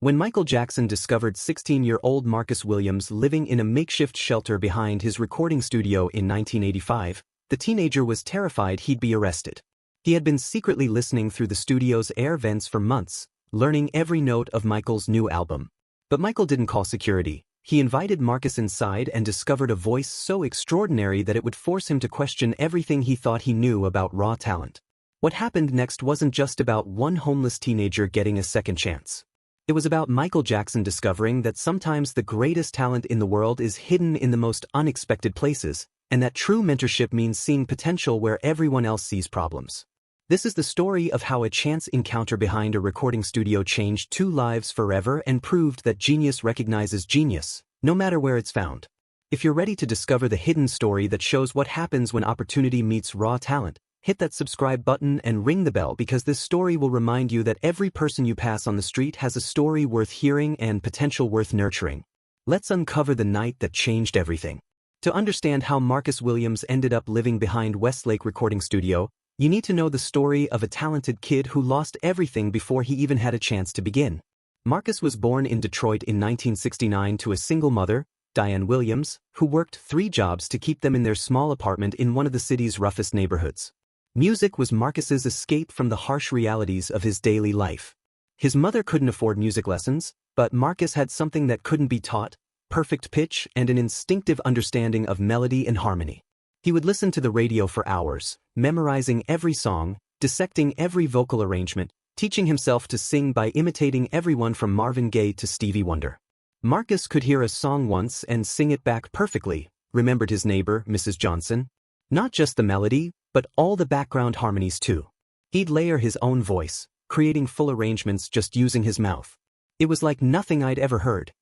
When Michael Jackson discovered 16-year-old Marcus Williams living in a makeshift shelter behind his recording studio in 1985, the teenager was terrified he'd be arrested. He had been secretly listening through the studio's air vents for months, learning every note of Michael's new album. But Michael didn't call security. He invited Marcus inside and discovered a voice so extraordinary that it would force him to question everything he thought he knew about raw talent. What happened next wasn't just about one homeless teenager getting a second chance. It was about Michael Jackson discovering that sometimes the greatest talent in the world is hidden in the most unexpected places, and that true mentorship means seeing potential where everyone else sees problems. This is the story of how a chance encounter behind a recording studio changed two lives forever and proved that genius recognizes genius, no matter where it's found. If you're ready to discover the hidden story that shows what happens when opportunity meets raw talent, hit that subscribe button and ring the bell, because this story will remind you that every person you pass on the street has a story worth hearing and potential worth nurturing. Let's uncover the night that changed everything. To understand how Marcus Williams ended up living behind Westlake Recording Studio, you need to know the story of a talented kid who lost everything before he even had a chance to begin. Marcus was born in Detroit in 1969 to a single mother, Diane Williams, who worked 3 jobs to keep them in their small apartment in one of the city's roughest neighborhoods. Music was Marcus's escape from the harsh realities of his daily life. His mother couldn't afford music lessons, but Marcus had something that couldn't be taught: perfect pitch and an instinctive understanding of melody and harmony. He would listen to the radio for hours, memorizing every song, dissecting every vocal arrangement, teaching himself to sing by imitating everyone from Marvin Gaye to Stevie Wonder. Marcus could hear a song once and sing it back perfectly, remembered his neighbor, Mrs. Johnson. Not just the melody, but all the background harmonies too. He'd layer his own voice, creating full arrangements just using his mouth. It was like nothing I'd ever heard.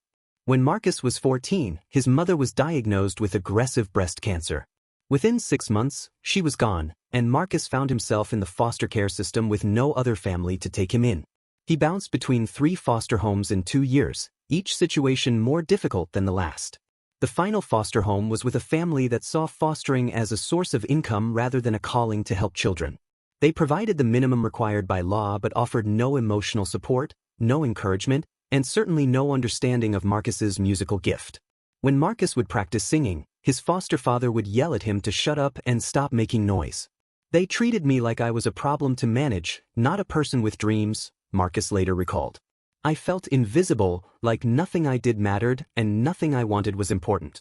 When Marcus was 14, his mother was diagnosed with aggressive breast cancer. Within 6 months, she was gone, and Marcus found himself in the foster care system with no other family to take him in. He bounced between 3 foster homes in 2 years, each situation more difficult than the last. The final foster home was with a family that saw fostering as a source of income rather than a calling to help children. They provided the minimum required by law but offered no emotional support, no encouragement, and certainly no understanding of Marcus's musical gift. When Marcus would practice singing, his foster father would yell at him to shut up and stop making noise. "They treated me like I was a problem to manage, not a person with dreams," Marcus later recalled. "I felt invisible, like nothing I did mattered and nothing I wanted was important."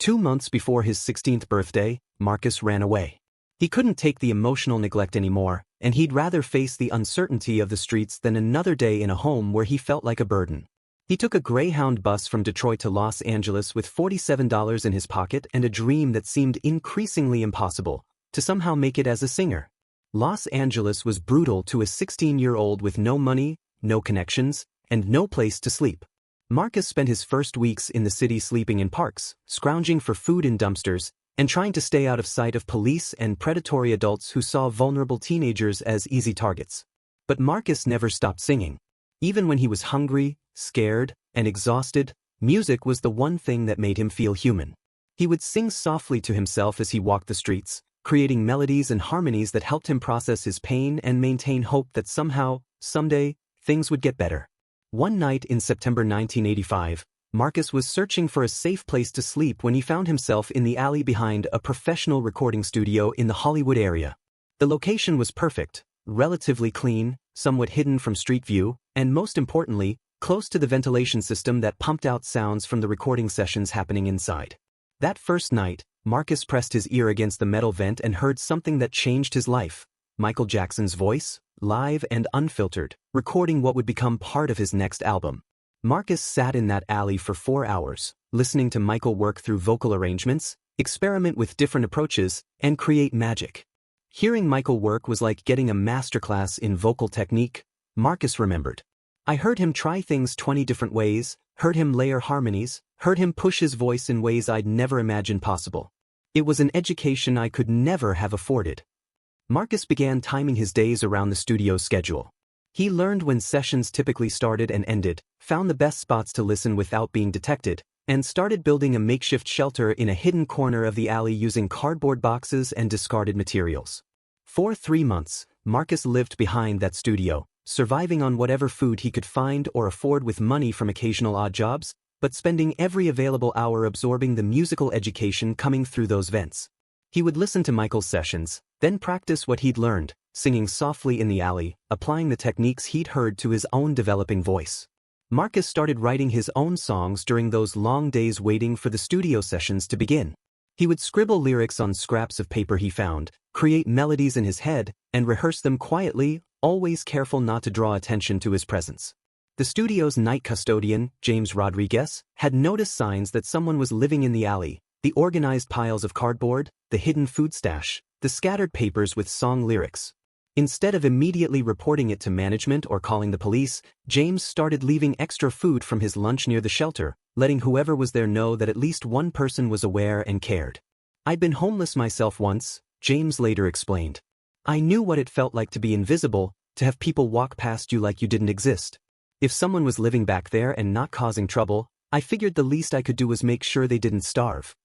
2 months before his 16th birthday, Marcus ran away. He couldn't take the emotional neglect anymore, and he'd rather face the uncertainty of the streets than another day in a home where he felt like a burden. He took a Greyhound bus from Detroit to Los Angeles with $47 in his pocket and a dream that seemed increasingly impossible: to somehow make it as a singer. Los Angeles was brutal to a 16-year-old with no money, no connections, and no place to sleep. Marcus spent his first weeks in the city sleeping in parks, scrounging for food in dumpsters, and trying to stay out of sight of police and predatory adults who saw vulnerable teenagers as easy targets. But Marcus never stopped singing. Even when he was hungry, scared, and exhausted, music was the one thing that made him feel human. He would sing softly to himself as he walked the streets, creating melodies and harmonies that helped him process his pain and maintain hope that somehow, someday, things would get better. One night in September 1985, Marcus was searching for a safe place to sleep when he found himself in the alley behind a professional recording studio in the Hollywood area. The location was perfect, relatively clean, somewhat hidden from street view, and most importantly, close to the ventilation system that pumped out sounds from the recording sessions happening inside. That first night, Marcus pressed his ear against the metal vent and heard something that changed his life: Michael Jackson's voice, live and unfiltered, recording what would become part of his next album. Marcus sat in that alley for 4 hours, listening to Michael work through vocal arrangements, experiment with different approaches, and create magic. Hearing Michael work was like getting a masterclass in vocal technique, Marcus remembered. "I heard him try things 20 different ways, heard him layer harmonies, heard him push his voice in ways I'd never imagined possible. It was an education I could never have afforded." Marcus began timing his days around the studio's schedule. He learned when sessions typically started and ended, found the best spots to listen without being detected, and started building a makeshift shelter in a hidden corner of the alley using cardboard boxes and discarded materials. For 3 months, Marcus lived behind that studio, surviving on whatever food he could find or afford with money from occasional odd jobs, but spending every available hour absorbing the musical education coming through those vents. He would listen to Micheal's sessions, then practice what he'd learned, singing softly in the alley, applying the techniques he'd heard to his own developing voice. Marcus started writing his own songs during those long days waiting for the studio sessions to begin. He would scribble lyrics on scraps of paper he found, create melodies in his head, and rehearse them quietly, always careful not to draw attention to his presence. The studio's night custodian, James Rodriguez, had noticed signs that someone was living in the alley: the organized piles of cardboard, the hidden food stash, the scattered papers with song lyrics. Instead of immediately reporting it to management or calling the police, James started leaving extra food from his lunch near the shelter, letting whoever was there know that at least one person was aware and cared. "I'd been homeless myself once," James later explained. "I knew what it felt like to be invisible, to have people walk past you like you didn't exist. If someone was living back there and not causing trouble, I figured the least I could do was make sure they didn't starve."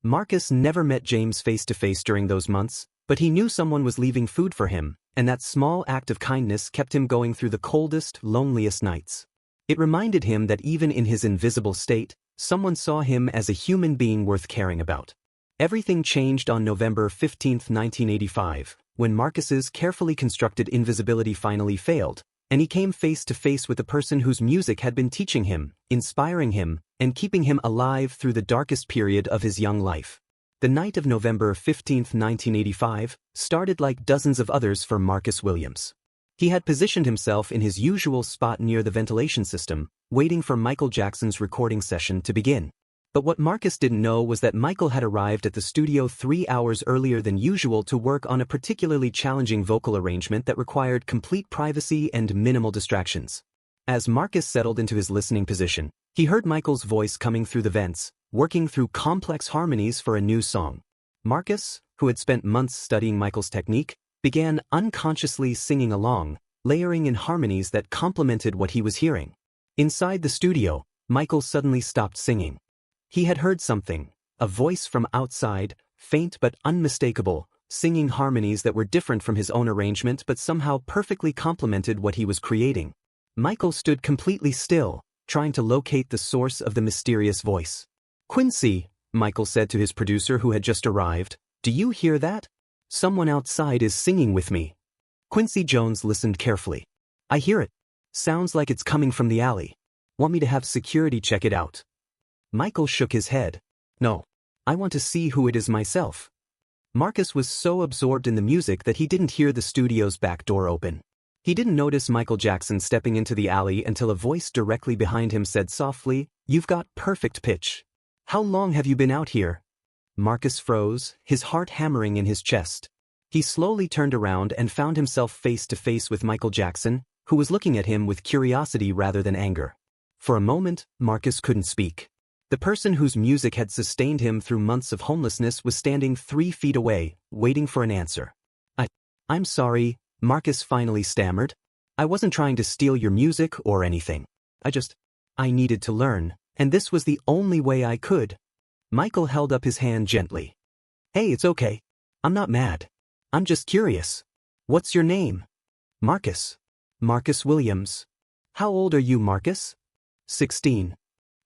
Marcus never met James face to face during those months, but he knew someone was leaving food for him, and that small act of kindness kept him going through the coldest, loneliest nights. It reminded him that even in his invisible state, someone saw him as a human being worth caring about. Everything changed on November 15, 1985, when Marcus's carefully constructed invisibility finally failed, and he came face to face with a person whose music had been teaching him, inspiring him, and keeping him alive through the darkest period of his young life. The night of November 15, 1985, started like dozens of others for Marcus Williams. He had positioned himself in his usual spot near the ventilation system, waiting for Michael Jackson's recording session to begin. But what Marcus didn't know was that Micheal had arrived at the studio 3 hours earlier than usual to work on a particularly challenging vocal arrangement that required complete privacy and minimal distractions. As Marcus settled into his listening position, he heard Micheal's voice coming through the vents, working through complex harmonies for a new song. Marcus, who had spent months studying Micheal's technique, began unconsciously singing along, layering in harmonies that complemented what he was hearing. Inside the studio, Micheal suddenly stopped singing. He had heard something, a voice from outside, faint but unmistakable, singing harmonies that were different from his own arrangement but somehow perfectly complemented what he was creating. Micheal stood completely still, trying to locate the source of the mysterious voice. "Quincy," Micheal said to his producer who had just arrived, "do you hear that? Someone outside is singing with me." Quincy Jones listened carefully. "I hear it. Sounds like it's coming from the alley. Want me to have security check it out?" Micheal shook his head. "No. I want to see who it is myself." Marcus was so absorbed in the music that he didn't hear the studio's back door open. He didn't notice Michael Jackson stepping into the alley until a voice directly behind him said softly, "You've got perfect pitch. How long have you been out here?" Marcus froze, his heart hammering in his chest. He slowly turned around and found himself face to face with Michael Jackson, who was looking at him with curiosity rather than anger. For a moment, Marcus couldn't speak. The person whose music had sustained him through months of homelessness was standing 3 feet away, waiting for an answer. I'm sorry," Marcus finally stammered. "I wasn't trying to steal your music or anything. I needed to learn, and this was the only way I could." Micheal held up his hand gently. "Hey, it's okay. I'm not mad. I'm just curious. What's your name?" "Marcus. Marcus Williams." "How old are you, Marcus?" 16.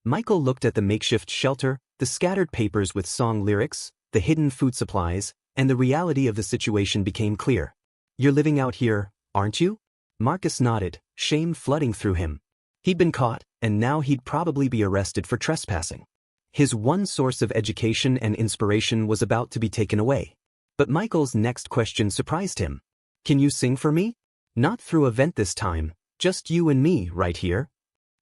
Micheal looked at the makeshift shelter, the scattered papers with song lyrics, the hidden food supplies, and the reality of the situation became clear. "You're living out here, aren't you?" Marcus nodded, shame flooding through him. He'd been caught, and now he'd probably be arrested for trespassing. His one source of education and inspiration was about to be taken away. But Michael's next question surprised him. "Can you sing for me? Not through a vent this time, just you and me right here."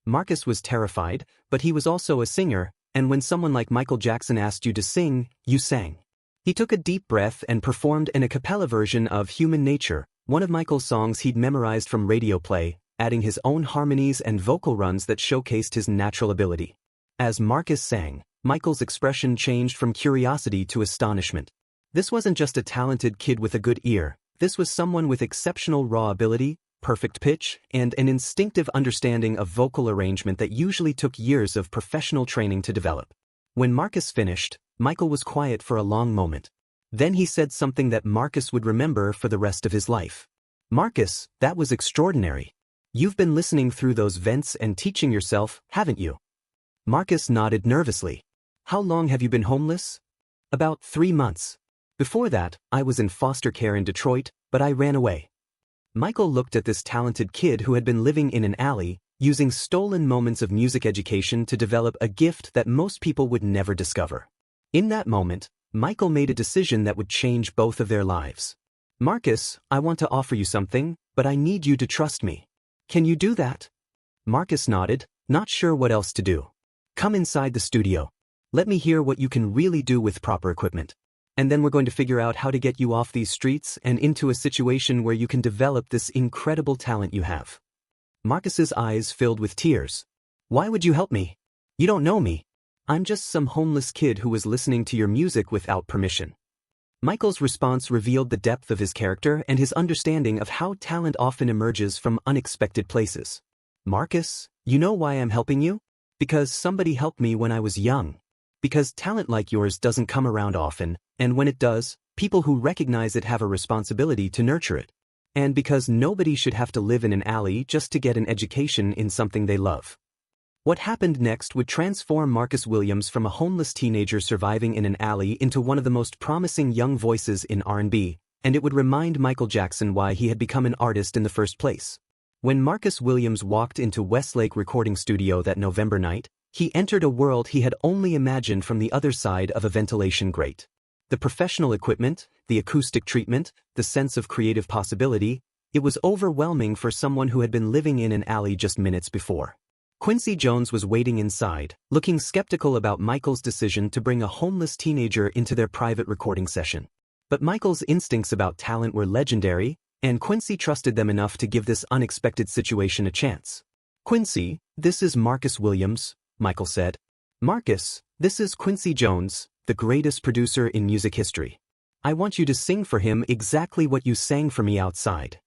Marcus was terrified, but he was also a singer, and when someone like Michael Jackson asked you to sing, you sang. He took a deep breath and performed an a cappella version of Human Nature, one of Michael's songs he'd memorized from radio play, adding his own harmonies and vocal runs that showcased his natural ability. As Marcus sang, Michael's expression changed from curiosity to astonishment. This wasn't just a talented kid with a good ear, this was someone with exceptional raw ability, perfect pitch, and an instinctive understanding of vocal arrangement that usually took years of professional training to develop. When Marcus finished, Micheal was quiet for a long moment. Then he said something that Marcus would remember for the rest of his life. "Marcus, that was extraordinary. You've been listening through those vents and teaching yourself, haven't you? Marcus nodded nervously. How long have you been homeless? About 3 months. Before that, I was in foster care in Detroit, but I ran away. Micheal looked at this talented kid who had been living in an alley, using stolen moments of music education to develop a gift that most people would never discover. In that moment, Micheal made a decision that would change both of their lives. Marcus, I want to offer you something, but I need you to trust me. Can you do that? Marcus nodded, not sure what else to do. Come inside the studio. Let me hear what you can really do with proper equipment. And then we're going to figure out how to get you off these streets and into a situation where you can develop this incredible talent you have. Marcus's eyes filled with tears. Why would you help me? You don't know me. I'm just some homeless kid who was listening to your music without permission. Micheal's response revealed the depth of his character and his understanding of how talent often emerges from unexpected places. Marcus, you know why I'm helping you? Because somebody helped me when I was young. Because talent like yours doesn't come around often, and when it does, people who recognize it have a responsibility to nurture it. And because nobody should have to live in an alley just to get an education in something they love. What happened next would transform Marcus Williams from a homeless teenager surviving in an alley into one of the most promising young voices in R&B, and it would remind Michael Jackson why he had become an artist in the first place. When Marcus Williams walked into Westlake Recording Studio that November night, he entered a world he had only imagined from the other side of a ventilation grate. The professional equipment, the acoustic treatment, the sense of creative possibility, it was overwhelming for someone who had been living in an alley just minutes before. Quincy Jones was waiting inside, looking skeptical about Michael's decision to bring a homeless teenager into their private recording session. But Michael's instincts about talent were legendary, and Quincy trusted them enough to give this unexpected situation a chance. Quincy, this is Marcus Williams, Micheal said. Marcus, this is Quincy Jones, the greatest producer in music history. I want you to sing for him exactly what you sang for me outside.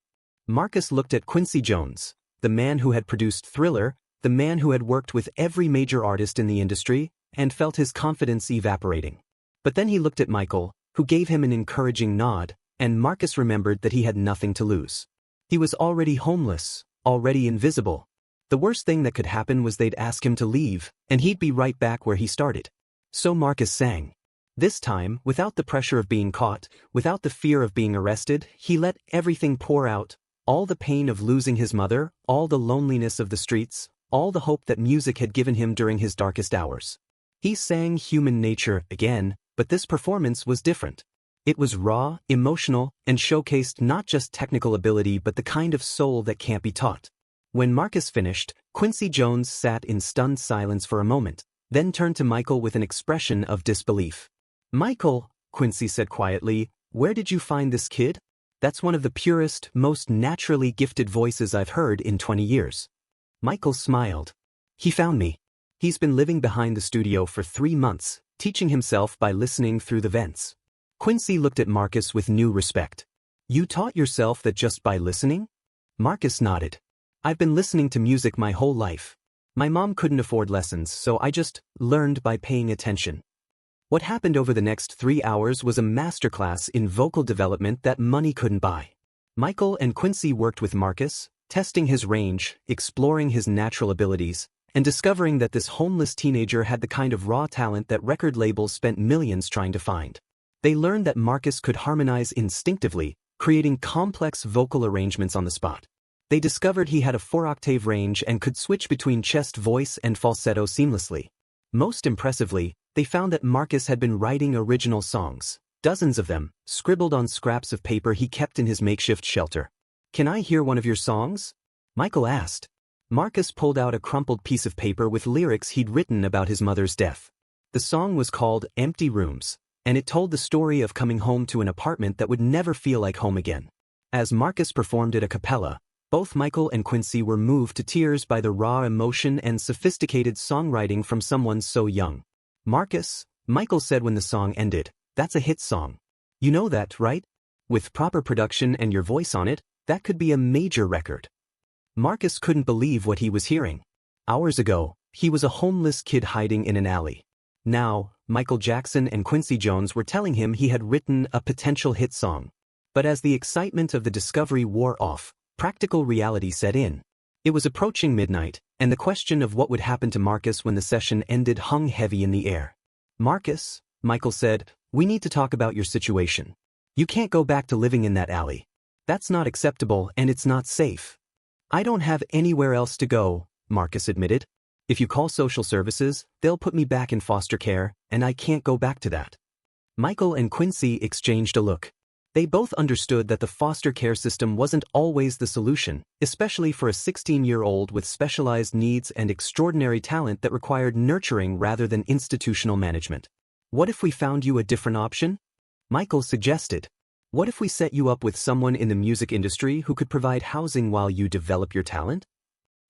Marcus looked at Quincy Jones, the man who had produced Thriller, the man who had worked with every major artist in the industry, and felt his confidence evaporating. But then he looked at Micheal, who gave him an encouraging nod, and Marcus remembered that he had nothing to lose. He was already homeless, already invisible. The worst thing that could happen was they'd ask him to leave, and he'd be right back where he started. So Marcus sang. This time, without the pressure of being caught, without the fear of being arrested, he let everything pour out, all the pain of losing his mother, all the loneliness of the streets, all the hope that music had given him during his darkest hours. He sang Human Nature again, but this performance was different. It was raw, emotional, and showcased not just technical ability but the kind of soul that can't be taught. When Marcus finished, Quincy Jones sat in stunned silence for a moment, then turned to Micheal with an expression of disbelief. Micheal, Quincy said quietly, where did you find this kid? That's one of the purest, most naturally gifted voices I've heard in 20 years. Micheal smiled. He found me. He's been living behind the studio for 3 months, teaching himself by listening through the vents. Quincy looked at Marcus with new respect. You taught yourself that just by listening? Marcus nodded. I've been listening to music my whole life. My mom couldn't afford lessons, so I just learned by paying attention. What happened over the next 3 hours was a masterclass in vocal development that money couldn't buy. Micheal and Quincy worked with Marcus, testing his range, exploring his natural abilities, and discovering that this homeless teenager had the kind of raw talent that record labels spent millions trying to find. They learned that Marcus could harmonize instinctively, creating complex vocal arrangements on the spot. They discovered he had a 4-octave range and could switch between chest voice and falsetto seamlessly. Most impressively, they found that Marcus had been writing original songs, dozens of them, scribbled on scraps of paper he kept in his makeshift shelter. Can I hear one of your songs? Micheal asked. Marcus pulled out a crumpled piece of paper with lyrics he'd written about his mother's death. The song was called Empty Rooms, and it told the story of coming home to an apartment that would never feel like home again. As Marcus performed it a cappella, both Micheal and Quincy were moved to tears by the raw emotion and sophisticated songwriting from someone so young. Marcus, Micheal said when the song ended, that's a hit song. You know that, right? With proper production and your voice on it, that could be a major record. Marcus couldn't believe what he was hearing. Hours ago, he was a homeless kid hiding in an alley. Now, Michael Jackson and Quincy Jones were telling him he had written a potential hit song. But as the excitement of the discovery wore off, practical reality set in. It was approaching midnight, and the question of what would happen to Marcus when the session ended hung heavy in the air. "Marcus," Micheal said, "we need to talk about your situation. You can't go back to living in that alley. That's not acceptable and it's not safe." "I don't have anywhere else to go," Marcus admitted. "If you call social services, they'll put me back in foster care, and I can't go back to that." Micheal and Quincy exchanged a look. They both understood that the foster care system wasn't always the solution, especially for a 16-year-old with specialized needs and extraordinary talent that required nurturing rather than institutional management. "What if we found you a different option?" Micheal suggested. "What if we set you up with someone in the music industry who could provide housing while you develop your talent?"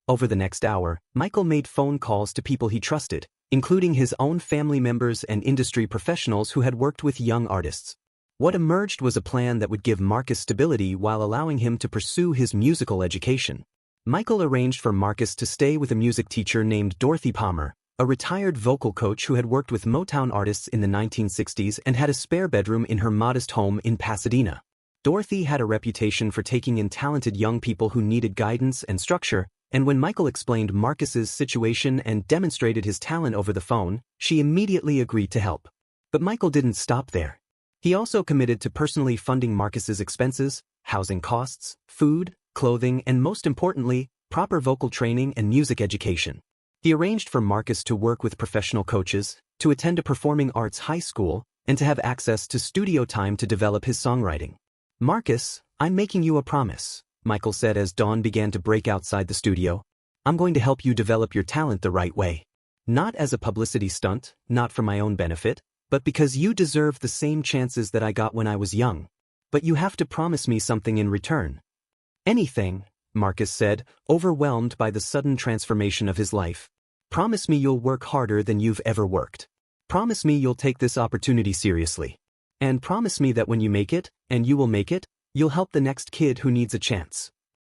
Over the next hour, Micheal made phone calls to people he trusted, including his own family members and industry professionals who had worked with young artists. What emerged was a plan that would give Marcus stability while allowing him to pursue his musical education. Micheal arranged for Marcus to stay with a music teacher named Dorothy Palmer, a retired vocal coach who had worked with Motown artists in the 1960s and had a spare bedroom in her modest home in Pasadena. Dorothy had a reputation for taking in talented young people who needed guidance and structure, and when Micheal explained Marcus's situation and demonstrated his talent over the phone, she immediately agreed to help. But Micheal didn't stop there. He also committed to personally funding Marcus's expenses, housing costs, food, clothing, and most importantly, proper vocal training and music education. He arranged for Marcus to work with professional coaches, to attend a performing arts high school, and to have access to studio time to develop his songwriting. "Marcus, I'm making you a promise," Micheal said as dawn began to break outside the studio. "I'm going to help you develop your talent the right way. Not as a publicity stunt, not for my own benefit, but because you deserve the same chances that I got when I was young. But you have to promise me something in return." "Anything," Marcus said, overwhelmed by the sudden transformation of his life. "Promise me you'll work harder than you've ever worked. Promise me you'll take this opportunity seriously. And promise me that when you make it, and you will make it, you'll help the next kid who needs a chance."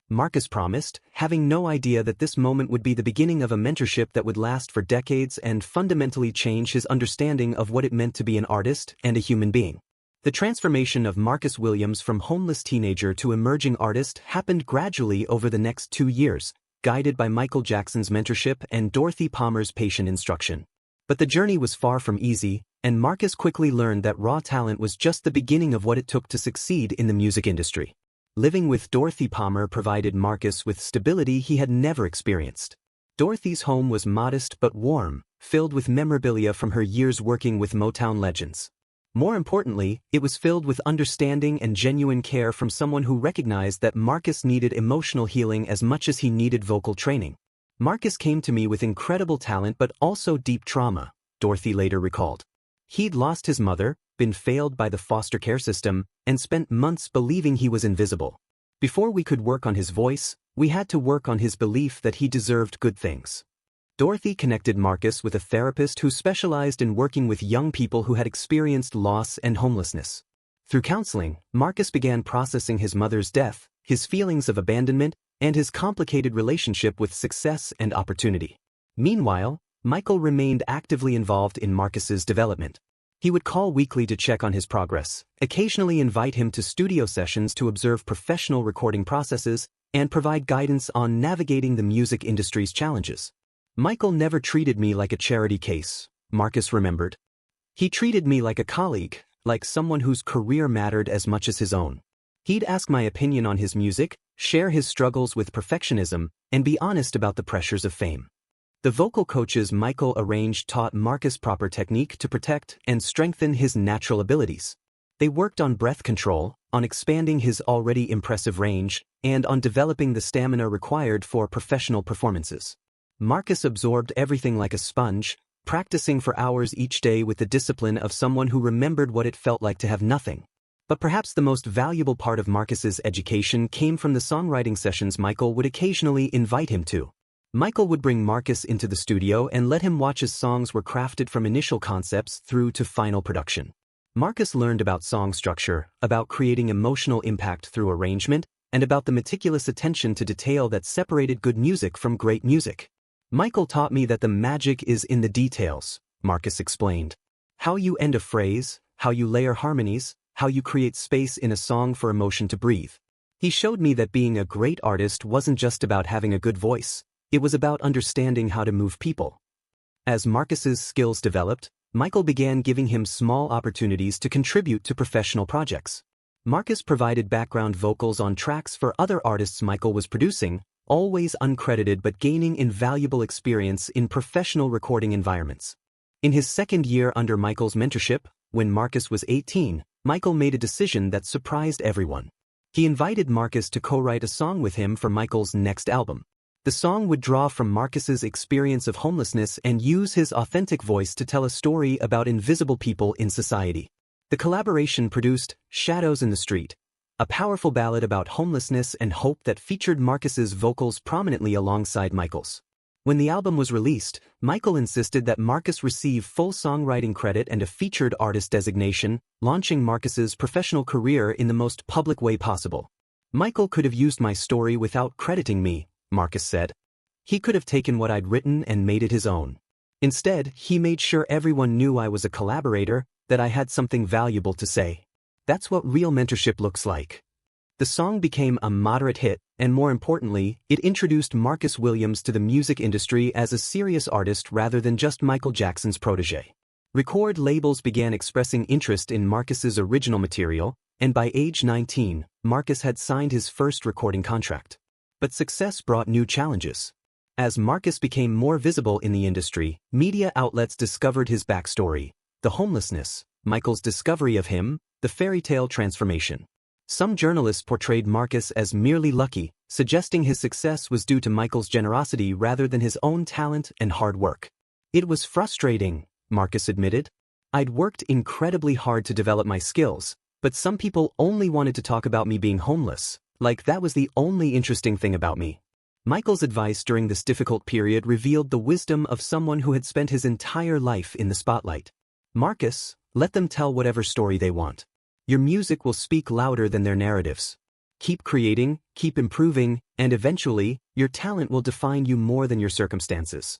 Marcus promised, having no idea that this moment would be the beginning of a mentorship that would last for decades and fundamentally change his understanding of what it meant to be an artist and a human being. The transformation of Marcus Williams from homeless teenager to emerging artist happened gradually over the next 2 years, guided by Michael Jackson's mentorship and Dorothy Palmer's patient instruction. But the journey was far from easy, and Marcus quickly learned that raw talent was just the beginning of what it took to succeed in the music industry. Living with Dorothy Palmer provided Marcus with stability he had never experienced. Dorothy's home was modest but warm, filled with memorabilia from her years working with Motown legends. More importantly, it was filled with understanding and genuine care from someone who recognized that Marcus needed emotional healing as much as he needed vocal training. "Marcus came to me with incredible talent but also deep trauma," Dorothy later recalled. "He'd lost his mother, been failed by the foster care system, and spent months believing he was invisible. Before we could work on his voice, we had to work on his belief that he deserved good things." Dorothy connected Marcus with a therapist who specialized in working with young people who had experienced loss and homelessness. Through counseling, Marcus began processing his mother's death, his feelings of abandonment, and his complicated relationship with success and opportunity. Meanwhile, Micheal remained actively involved in Marcus's development. He would call weekly to check on his progress, occasionally invite him to studio sessions to observe professional recording processes, and provide guidance on navigating the music industry's challenges. "Micheal never treated me like a charity case," Marcus remembered. "He treated me like a colleague, like someone whose career mattered as much as his own. He'd ask my opinion on his music, share his struggles with perfectionism, and be honest about the pressures of fame." The vocal coaches Micheal arranged taught Marcus proper technique to protect and strengthen his natural abilities. They worked on breath control, on expanding his already impressive range, and on developing the stamina required for professional performances. Marcus absorbed everything like a sponge, practicing for hours each day with the discipline of someone who remembered what it felt like to have nothing. But perhaps the most valuable part of Marcus's education came from the songwriting sessions Micheal would occasionally invite him to. Micheal would bring Marcus into the studio and let him watch as songs were crafted from initial concepts through to final production. Marcus learned about song structure, about creating emotional impact through arrangement, and about the meticulous attention to detail that separated good music from great music. "Micheal taught me that the magic is in the details," Marcus explained. "How you end a phrase, how you layer harmonies, how you create space in a song for emotion to breathe." He showed me that being a great artist wasn't just about having a good voice, it was about understanding how to move people. As Marcus's skills developed, Micheal began giving him small opportunities to contribute to professional projects. Marcus provided background vocals on tracks for other artists Micheal was producing, always uncredited but gaining invaluable experience in professional recording environments. In his second year under Micheal's mentorship, when Marcus was 18, Micheal made a decision that surprised everyone. He invited Marcus to co-write a song with him for Micheal's next album. The song would draw from Marcus's experience of homelessness and use his authentic voice to tell a story about invisible people in society. The collaboration produced Shadows in the Street, a powerful ballad about homelessness and hope that featured Marcus's vocals prominently alongside Micheal's. When the album was released, Micheal insisted that Marcus receive full songwriting credit and a featured artist designation, launching Marcus's professional career in the most public way possible. "Micheal could have used my story without crediting me," Marcus said. "He could have taken what I'd written and made it his own. Instead, he made sure everyone knew I was a collaborator, that I had something valuable to say. That's what real mentorship looks like." The song became a moderate hit, and more importantly, it introduced Marcus Williams to the music industry as a serious artist rather than just Michael Jackson's protege. Record labels began expressing interest in Marcus's original material, and by age 19, Marcus had signed his first recording contract. But success brought new challenges. As Marcus became more visible in the industry, media outlets discovered his backstory: the homelessness, Micheal's discovery of him, the fairy tale transformation. Some journalists portrayed Marcus as merely lucky, suggesting his success was due to Micheal's generosity rather than his own talent and hard work. "It was frustrating," Marcus admitted. "I'd worked incredibly hard to develop my skills, but some people only wanted to talk about me being homeless, like that was the only interesting thing about me." Micheal's advice during this difficult period revealed the wisdom of someone who had spent his entire life in the spotlight. "Marcus, let them tell whatever story they want. Your music will speak louder than their narratives. Keep creating, keep improving, and eventually, your talent will define you more than your circumstances."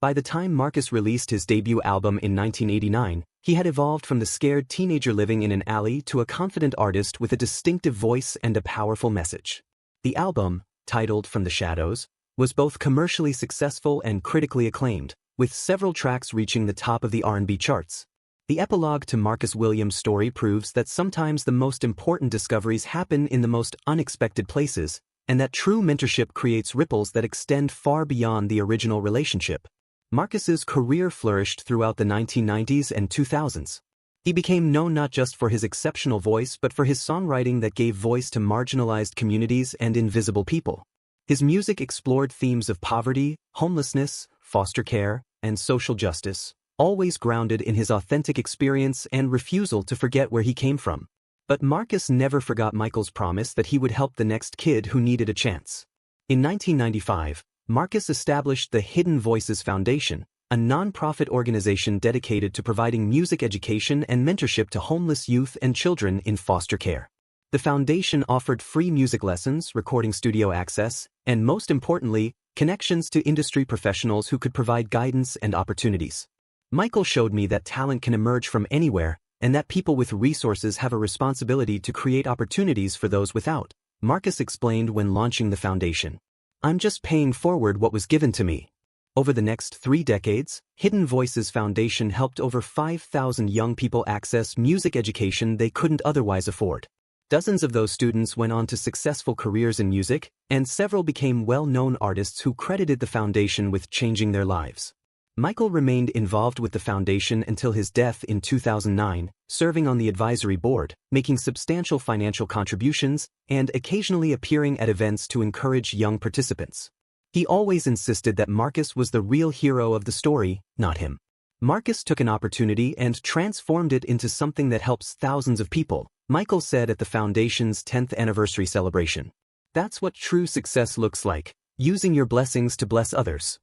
By the time Marcus released his debut album in 1989, he had evolved from the scared teenager living in an alley to a confident artist with a distinctive voice and a powerful message. The album, titled From the Shadows, was both commercially successful and critically acclaimed, with several tracks reaching the top of the R&B charts. The epilogue to Marcus Williams' story proves that sometimes the most important discoveries happen in the most unexpected places, and that true mentorship creates ripples that extend far beyond the original relationship. Marcus's career flourished throughout the 1990s and 2000s. He became known not just for his exceptional voice but for his songwriting that gave voice to marginalized communities and invisible people. His music explored themes of poverty, homelessness, foster care, and social justice, always grounded in his authentic experience and refusal to forget where he came from. But Marcus never forgot Micheal's promise that he would help the next kid who needed a chance. In 1995, Marcus established the Hidden Voices Foundation, a non-profit organization dedicated to providing music education and mentorship to homeless youth and children in foster care. The foundation offered free music lessons, recording studio access, and most importantly, connections to industry professionals who could provide guidance and opportunities. Micheal showed me that talent can emerge from anywhere, and that people with resources have a responsibility to create opportunities for those without, Marcus explained when launching the foundation. "I'm just paying forward what was given to me." Over the next 3 decades, Hidden Voices Foundation helped over 5,000 young people access music education they couldn't otherwise afford. Dozens of those students went on to successful careers in music, and several became well-known artists who credited the foundation with changing their lives. Micheal remained involved with the foundation until his death in 2009, serving on the advisory board, making substantial financial contributions, and occasionally appearing at events to encourage young participants. He always insisted that Marcus was the real hero of the story, not him. Marcus took an opportunity and transformed it into something that helps thousands of people, Micheal said at the foundation's 10th anniversary celebration. "That's what true success looks like, using your blessings to bless others."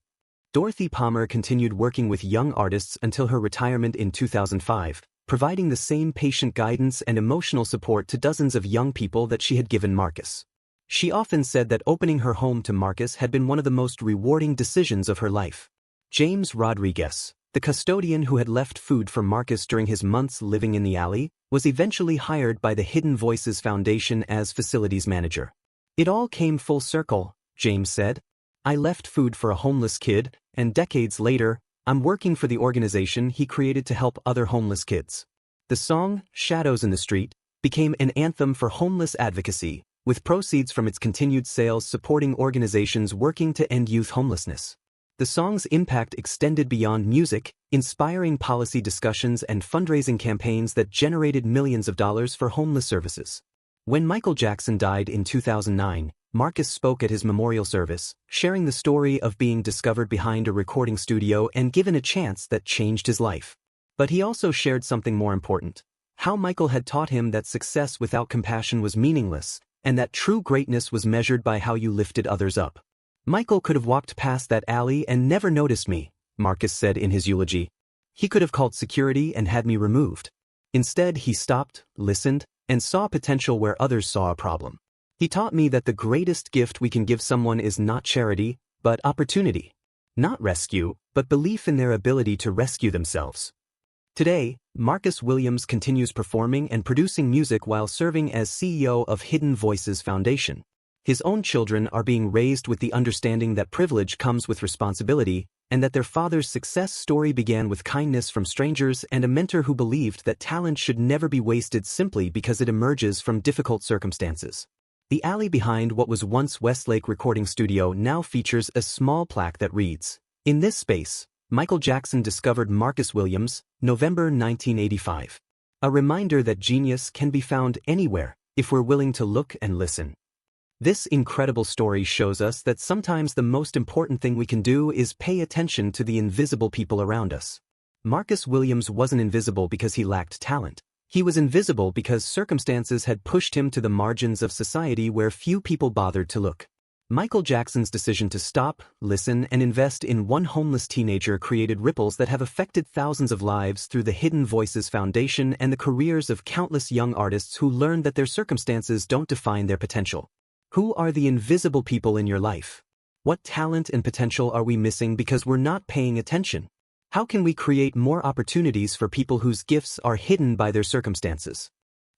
Dorothy Palmer continued working with young artists until her retirement in 2005, providing the same patient guidance and emotional support to dozens of young people that she had given Marcus. She often said that opening her home to Marcus had been one of the most rewarding decisions of her life. James Rodriguez, The custodian who had left food for Marcus during his months living in the alley was eventually hired by the Hidden Voices Foundation as facilities manager. "It all came full circle," James said. "I left food for a homeless kid, and decades later, I'm working for the organization he created to help other homeless kids." The song, Shadows in the Street, became an anthem for homeless advocacy, with proceeds from its continued sales supporting organizations working to end youth homelessness. The song's impact extended beyond music, inspiring policy discussions and fundraising campaigns that generated millions of dollars for homeless services. When Michael Jackson died in 2009, Marcus spoke at his memorial service, sharing the story of being discovered behind a recording studio and given a chance that changed his life. But he also shared something more important: how Michael had taught him that success without compassion was meaningless, and that true greatness was measured by how you lifted others up. "Michael could have walked past that alley and never noticed me," Marcus said in his eulogy. "He could have called security and had me removed. Instead, he stopped, listened, and saw potential where others saw a problem. He taught me that the greatest gift we can give someone is not charity, but opportunity. Not rescue, but belief in their ability to rescue themselves." Today, Marcus Williams continues performing and producing music while serving as CEO of Hidden Voices Foundation. His own children are being raised with the understanding that privilege comes with responsibility, and that their father's success story began with kindness from strangers and a mentor who believed that talent should never be wasted simply because it emerges from difficult circumstances. The alley behind what was once Westlake Recording Studio now features a small plaque that reads, "In this space, Michael Jackson discovered Marcus Williams, November 1985. A reminder that genius can be found anywhere, if we're willing to look and listen." This incredible story shows us that sometimes the most important thing we can do is pay attention to the invisible people around us. Marcus Williams wasn't invisible because he lacked talent. He was invisible because circumstances had pushed him to the margins of society where few people bothered to look. Michael Jackson's decision to stop, listen, and invest in one homeless teenager created ripples that have affected thousands of lives through the Hidden Voices Foundation and the careers of countless young artists who learned that their circumstances don't define their potential. Who are the invisible people in your life? What talent and potential are we missing because we're not paying attention? How can we create more opportunities for people whose gifts are hidden by their circumstances?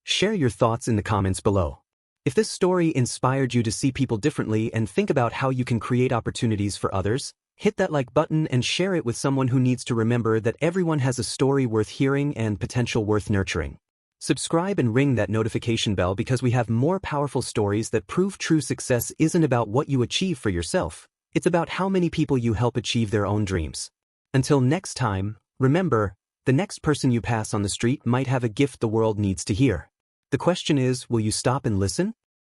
Share your thoughts in the comments below. If this story inspired you to see people differently and think about how you can create opportunities for others, hit that like button and share it with someone who needs to remember that everyone has a story worth hearing and potential worth nurturing. Subscribe and ring that notification bell because we have more powerful stories that prove true success isn't about what you achieve for yourself, it's about how many people you help achieve their own dreams. Until next time, remember, the next person you pass on the street might have a gift the world needs to hear. The question is, will you stop and listen?